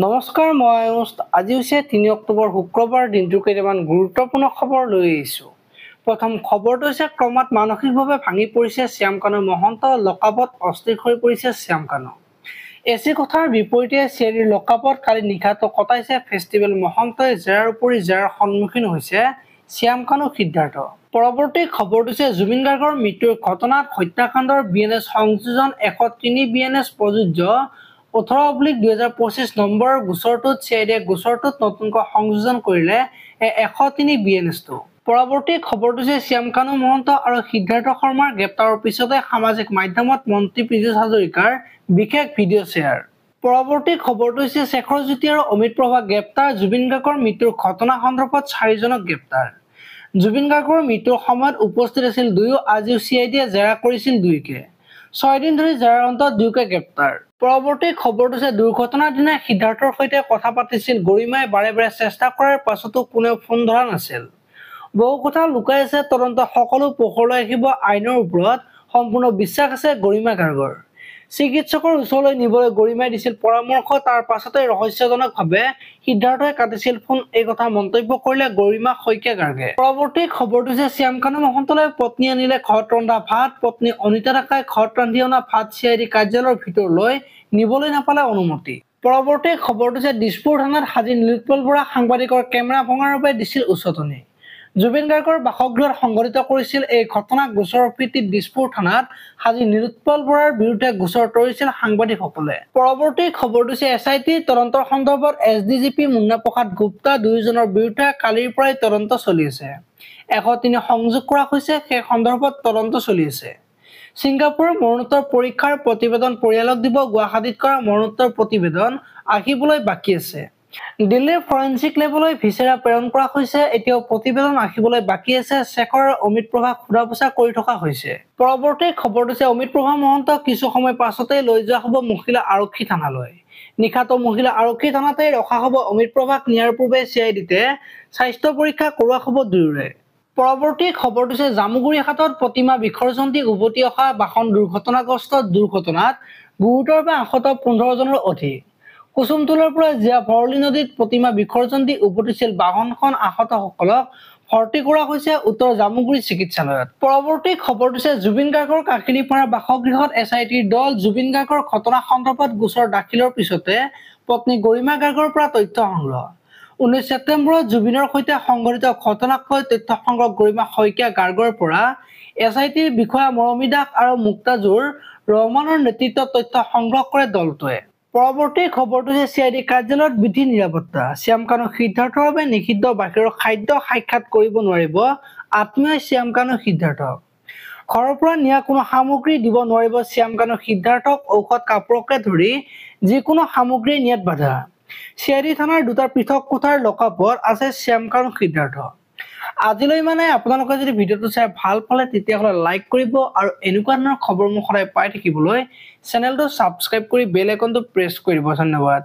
নমস্কাৰ, মই আয়ুষ। আজি হৈছে 3 অক্টোবৰ শুক্ৰবাৰ। দিনটোৰ কেইটামান গুৰুত্বপূৰ্ণ খবৰ লৈ আহিছোঁ। প্ৰথম খবৰটো হৈছে ক্ৰমাৎ মানসিকভাৱে ভাঙি পৰিছে শ্যাম কানু মহন্ত। লকআপত অস্থিৰ হৈ পৰিছে শ্যাম কানু। এচি কথাৰ বিপৰীতে চিআইডিৰ লকআপত কালি নিশাটো কটাইছে ফেষ্টিভেল মহন্তই। জেৰাৰ উপৰি জেৰাৰ সন্মুখীন হৈছে শ্যাম কানু সিদ্ধাৰ্থ। পৰৱৰ্তী খবৰটো হৈছে জুবিন গাৰ্গৰ মৃত্যুৰ ঘটনাত হত্যাকাণ্ডৰ বিএনএছ সংযোজন 103 বিএনএছ প্ৰযোজ্য 18/2025 নম্বৰৰ গোচৰটোত চিআইডিয়ে গোচৰটোত নতুনকৈ সংযোজন কৰিলে 103 বিএনএছটো। পৰৱৰ্তী খবৰটো হৈছে শ্যাম কানু মহন্ত আৰু সিদ্ধাৰ্থ শৰ্মাৰ গ্ৰেপ্তাৰৰ পিছতে সামাজিক মাধ্যমত মন্ত্ৰী পীযুষ হাজৰিকাৰ বিশেষ ভিডিঅ' শ্বেয়াৰ। পৰৱৰ্তী খবৰটো হৈছে শেখৰ জ্যোতি আৰু অমিত প্ৰভা গ্ৰেপ্তাৰ। জুবিন গাৰ্গৰ মৃত্যুৰ ঘটনা সন্দৰ্ভত 4জনক গ্ৰেপ্তাৰ। জুবিন গাৰ্গৰ মৃত্যুৰ সময়ত উপস্থিত আছিল দুয়ো। আজিও চিআইডিয়ে জেৰা কৰিছিল দুয়োকে। 6 দিন ধৰি জেৰাৰ অন্তত দুয়োকে গ্ৰেপ্তাৰ। পৰৱৰ্তী খবৰটো হৈছে দুৰ্ঘটনাৰ দিনা সিদ্ধাৰ্থৰ সৈতে কথা পাতিছিল গৰিমাই। বাৰে বাৰে চেষ্টা কৰাৰ পাছতো কোনেও ফোন ধৰা নাছিল। বহু কথা লুকাই আছে, তদন্ত সকলো পোহৰলৈ আহিব। আইনৰ ওপৰত সম্পূৰ্ণ বিশ্বাস আছে গৰিমা গাৰ্গৰ। চিকিৎসকৰ ওচৰলৈ নিবলৈ গৰিমাই দিছিল পৰামৰ্শ। তাৰ পাছতে ৰহস্যজনকভাৱে সিদ্ধাৰ্থই কাটিছিল ফোন। এই কথা মন্তব্য কৰিলে গৰিমা শইকীয়া গাৰ্গে। পৰৱৰ্তী খবৰটো হৈছে শ্যাম কানু মহন্তলৈ পত্নী আনিলে ঘৰত ৰন্ধা ভাত। পত্নী অনিতা ডেকাই ঘৰত ৰান্ধি অনা ভাত চিআইডি কাৰ্যালয়ৰ ভিতৰলৈ নিবলৈ নাপালে অনুমতি। পৰৱৰ্তী খবৰটো হৈছে দিছপুৰ থানাত হাজিৰ নীলোৎপল বৰা। সাংবাদিকৰ কেমেৰা ভঙাৰ বাবে দিছিল উচতনি। জুবিন গাৰ্গৰ বাসগৃহত সংঘটিত কৰিছিল এই ঘটনাক গোচৰৰ ভিত্তিত দিছপুৰ থানাত হাজিৰ নীলোৎপল বৰাৰ বিৰুদ্ধে গোচৰ তৰিছিল সাংবাদিকসকলে। পৰৱৰ্তী খবৰটো হৈছে এছআইটিৰ তদন্তৰ সন্দৰ্ভত এছডিজিপি মুন্না প্ৰসাদ গুপ্তা দুয়োজনৰ বিৰুদ্ধে কালিৰ পৰাই তদন্ত চলি আছে। 103 সংযোগ কৰা হৈছে, সেই সন্দৰ্ভত তদন্ত চলি আছে। ছিংগাপুৰৰ মৰণোত্তৰ পৰীক্ষাৰ প্ৰতিবেদন পৰিয়ালক দিব। গুৱাহাটীত কৰা মৰণোত্তৰ প্ৰতিবেদন আহিবলৈ বাকী আছে। দিল্লীৰ ফৰেনচিক লেবলৈ ভিছেৰা প্ৰেৰণ কৰা হৈছে। এতিয়াও প্ৰতিবেদন আহিবলৈ বাকী আছে। শেখৰ আৰু অমিত প্ৰভাক সোধা পোছা কৰি থকা হৈছে। পৰৱৰ্তী খবৰটো হৈছে অমিত প্ৰভা মহন্তক কিছু সময় পাছতেই লৈ যোৱা হ'ব মহিলা আৰক্ষী থানালৈ। নিশাটো মহিলা আৰক্ষী থানাতেই ৰখা হ'ব অমিত প্ৰভাক। নিয়াৰ পূৰ্বে চিআইডিতে স্বাস্থ্য পৰীক্ষা কৰোৱা হ'ব দুয়োৰে। পৰৱৰ্তী খবৰটো হৈছে জামুগুৰি হাটত প্ৰতিমা বিসৰ্জন দি উভতি অহা বাহন দুৰ্ঘটনাগ্ৰস্ত। দুৰ্ঘটনাত গুৰুতৰভাৱে আহত 15জনৰ অধিক। কুসুমটোলৰ পৰা জিয়া ভৰলী নদীত প্ৰতিমা বিসৰ্জন দি উভতিছিল বাহনখন। আহতসকলক ভৰ্তি কৰা হৈছে উত্তৰ জামুগুৰি চিকিৎসালয়ত। পৰৱৰ্তী খবৰটো হৈছে জুবিন গাৰ্গৰ কাহিলীপাৰা বাসগৃহত এছআইটিৰ দল। জুবিন গাৰ্গৰ ঘটনা সন্দৰ্ভত গোচৰ দাখিলৰ পিছতে পত্নী গৰিমা গাৰ্গৰ পৰা তথ্য সংগ্ৰহ। 19 ছেপ্টেম্বৰত জুবিনৰ সৈতে সংঘটিত ঘটনাক লৈ তথ্য সংগ্ৰহ গৰিমা শইকীয়া গাৰ্গৰ পৰা। এছআইটিৰ বিষয়া মৰমী দাস আৰু মুক্তাজুৰ ৰহমানৰ নেতৃত্বত তথ্য সংগ্ৰহ কৰে দলটোৱে। পৰৱৰ্তী খবৰটো হৈছে চিআইডি কাৰ্যালয়ত বৃদ্ধি নিৰাপত্তা। শ্যাম কানু সিদ্ধাৰ্থৰ বাবে নিষিদ্ধ বাহিৰৰ খাদ্য সাক্ষাৎ কৰিব নোৱাৰিব আত্মীয়ই শ্যাম কানু সিদ্ধাৰ্থক। ঘৰৰ পৰা নিয়া কোনো সামগ্ৰী দিব নোৱাৰিব শ্যাম কানু সিদ্ধাৰ্থক। ঔষধ কাপোৰকে ধৰি যিকোনো সামগ্ৰী নিয়াত বাধা। চিআইডি থানাৰ দুটা পৃথক কোঠাৰ লকআপত আছে শ্যাম কানু সিদ্ধাৰ্থ। আজিলৈ মানে আপোনালোকে যদি ভিডিঅ'টো চাই ভাল পালে তেতিয়াহ'লে লাইক কৰিব আৰু এনেকুৱা ধৰণৰ খবৰ মই সদায় পাই থাকিবলৈ চেনেলটো ছাবস্ক্ৰাইব কৰি বেল আইকনটো প্ৰেছ কৰিব। ধন্যবাদ।